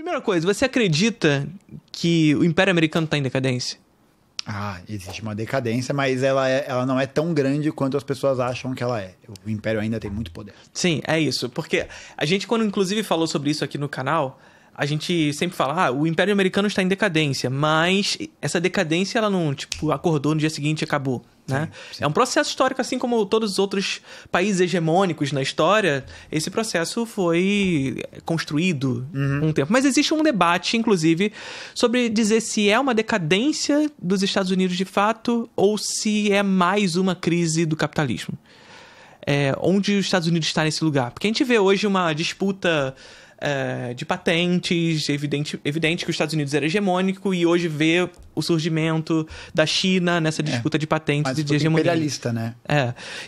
Primeira coisa, você acredita que o Império Americano está em decadência? Existe uma decadência, mas ela não é tão grande quanto as pessoas acham que ela é. O Império ainda tem muito poder. Sim, é isso. Porque a gente, quando inclusive falou sobre isso aqui no canal, a gente sempre fala, o Império Americano está em decadência, mas essa decadência, ela não, acordou no dia seguinte e acabou, né? Sim. É um processo histórico, assim como todos os outros países hegemônicos na história, esse processo foi construído um tempo. Mas existe um debate, inclusive, sobre dizer se é uma decadência dos Estados Unidos de fato ou se é mais uma crise do capitalismo. Onde os Estados Unidos está nesse lugar? Porque a gente vê hoje uma disputa de patentes, evidente que os Estados Unidos era hegemônico e hoje vê o surgimento da China nessa disputa de patentes e de hegemonia. Imperialista, né?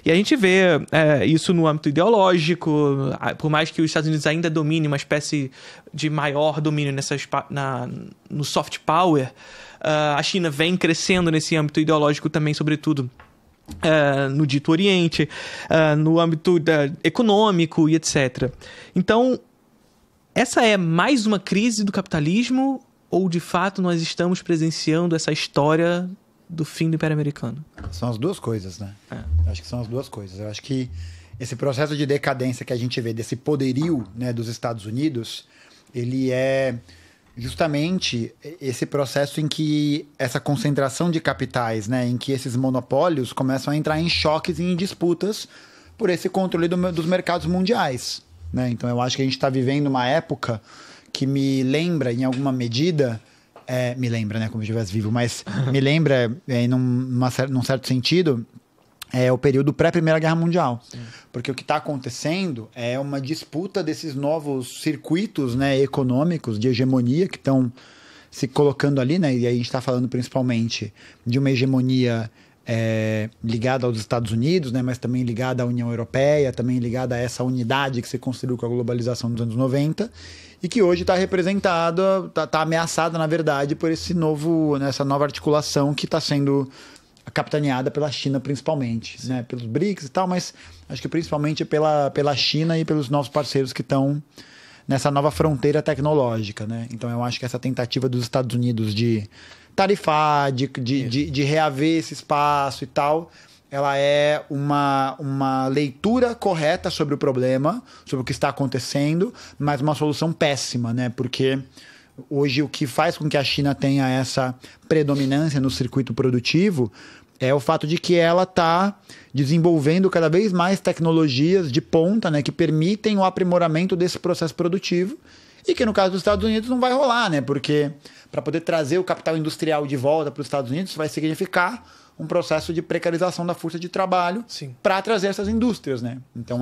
E a gente vê isso no âmbito ideológico, por mais que os Estados Unidos ainda domine uma espécie de maior domínio no soft power, a China vem crescendo nesse âmbito ideológico também, sobretudo no dito Oriente, no âmbito econômico e etc. Então, essa é mais uma crise do capitalismo ou, de fato, nós estamos presenciando essa história do fim do Império Americano? São as duas coisas, né? Eu acho que são as duas coisas. Eu acho que esse processo de decadência que a gente vê, desse poderio, né, dos Estados Unidos, ele é justamente esse processo em que essa concentração de capitais, né, em que esses monopólios começam a entrar em choques e em disputas por esse controle dos mercados mundiais. Né? Então eu acho que a gente está vivendo uma época que me lembra, em alguma medida, me lembra, né, como se eu estivesse vivo, mas me lembra, num certo sentido, o período pré-Primeira Guerra Mundial. Sim. Porque o que está acontecendo é uma disputa desses novos circuitos, né, econômicos de hegemonia que estão se colocando ali, né? E aí a gente está falando principalmente de uma hegemonia ligada aos Estados Unidos, né, mas também ligada à União Europeia, também ligada a essa unidade que se construiu com a globalização dos anos 90 e que hoje está representada, está ameaçada, na verdade, por essa nova articulação que está sendo capitaneada pela China, principalmente, né, pelos BRICS e tal, mas acho que principalmente pela China e pelos novos parceiros que estão nessa nova fronteira tecnológica. Né? Então eu acho que essa tentativa dos Estados Unidos de tarifar, de reaver esse espaço e tal, ela é uma leitura correta sobre o problema, sobre o que está acontecendo, mas uma solução péssima, né? Porque hoje o que faz com que a China tenha essa predominância no circuito produtivo é o fato de que ela está desenvolvendo cada vez mais tecnologias de ponta, né, que permitem o aprimoramento desse processo produtivo e que no caso dos Estados Unidos não vai rolar, né? Porque para poder trazer o capital industrial de volta para os Estados Unidos vai significar um processo de precarização da força de trabalho para trazer essas indústrias, né? Então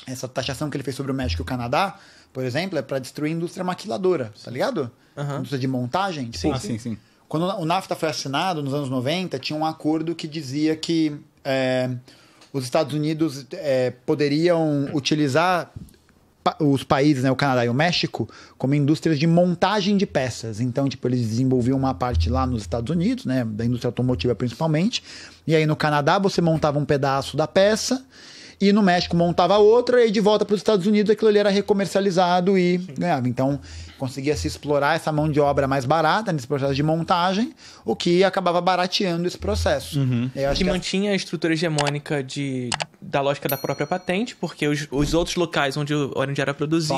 essa taxação que ele fez sobre o México e o Canadá, por exemplo, é para destruir a indústria maquiladora, tá ligado? Indústria de montagem. Sim. Quando o NAFTA foi assinado, nos anos 90, tinha um acordo que dizia que os Estados Unidos poderiam utilizar os países, né, o Canadá e o México, como indústrias de montagem de peças. Então, eles desenvolviam uma parte lá nos Estados Unidos, né, da indústria automotiva principalmente, e aí no Canadá você montava um pedaço da peça, e no México montava outra, e aí de volta para os Estados Unidos aquilo ali era recomercializado e ganhava. Então, conseguia se explorar essa mão de obra mais barata nesse processo de montagem, o que acabava barateando esse processo. Eu acho que mantinha a estrutura hegemônica da lógica da própria patente, porque os outros locais onde era produzido...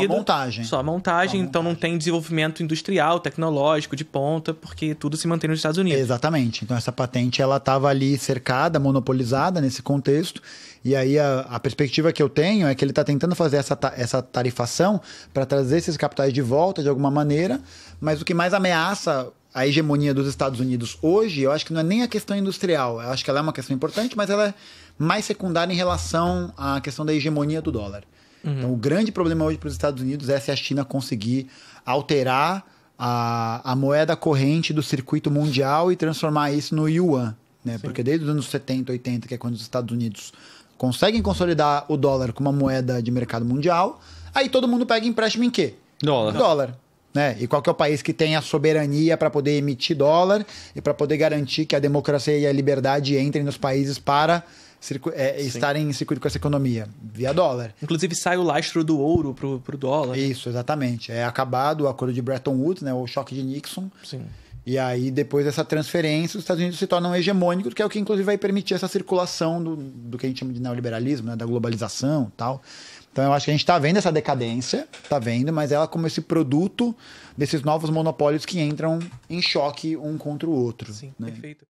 Só montagem, então não tem desenvolvimento industrial, tecnológico, de ponta, porque tudo se mantém nos Estados Unidos. Exatamente. Então essa patente ela estava ali cercada, monopolizada nesse contexto, e aí a perspectiva que eu tenho é que ele está tentando fazer essa tarifação para trazer esses capitais de volta de alguma maneira, mas o que mais ameaça a hegemonia dos Estados Unidos hoje, eu acho que não é nem a questão industrial, eu acho que ela é uma questão importante, mas ela é mais secundária em relação à questão da hegemonia do dólar. Então o grande problema hoje para os Estados Unidos é se a China conseguir alterar a moeda corrente do circuito mundial e transformar isso no yuan, né? Porque desde os anos 70, 80, que é quando os Estados Unidos conseguem consolidar o dólar como uma moeda de mercado mundial, aí todo mundo pega empréstimo em quê? Dólar. Né? E qual que é o país que tem a soberania para poder emitir dólar e para poder garantir que a democracia e a liberdade entrem nos países para estarem em circuito com essa economia? Via dólar. Inclusive sai o lastro do ouro pro dólar. Isso, exatamente. É acabado o acordo de Bretton Woods, né, o choque de Nixon. Sim. E aí, depois dessa transferência, os Estados Unidos se tornam hegemônicos, que é o que, inclusive, vai permitir essa circulação do que a gente chama de neoliberalismo, né, da globalização e tal. Então, eu acho que a gente está vendo essa decadência, mas ela como esse produto desses novos monopólios que entram em choque um contra o outro. Sim, né? Perfeito.